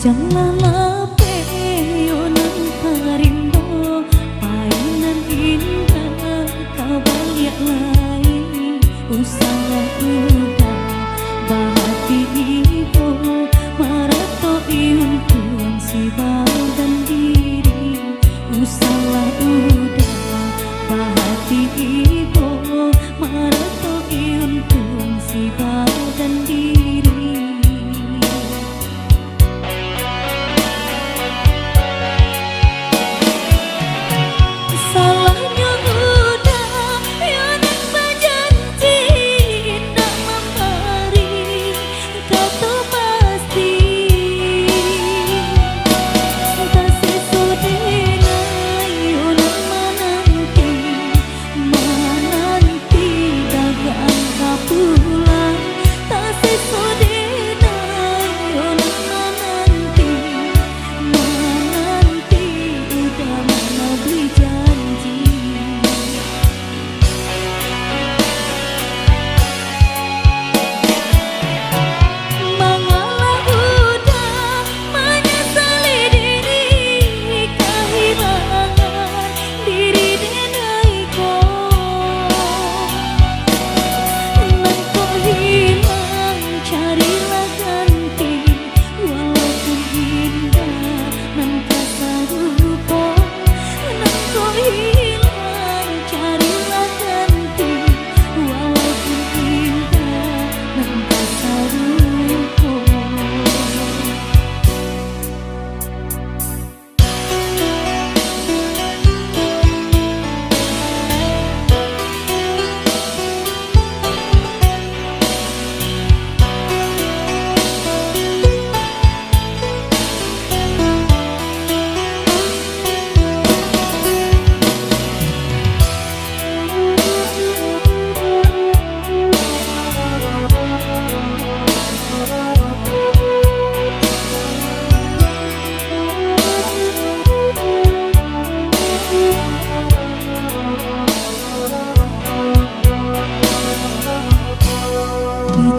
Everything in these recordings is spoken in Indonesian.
Jangan lape yo nang karimbo painan indah kabaliak lain usaha udah bahati ibu marato iun tuan si dan diri usaha udah bahati ibu marato iun tuan si dan diri.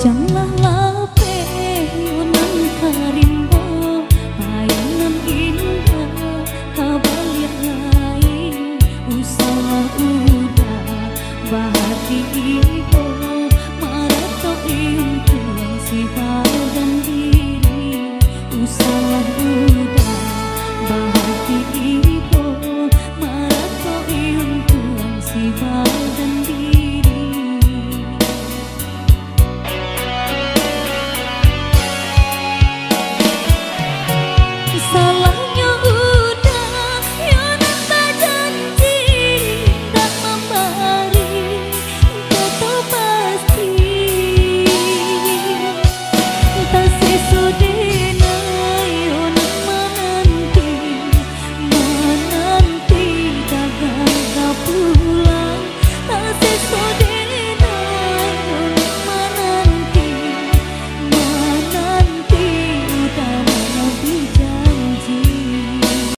Janganlah lape nang karimbo painan indah kabaliak lain usaha udah bahati ibu marato iun si dan diri usaha udah bahati ibu marato iun si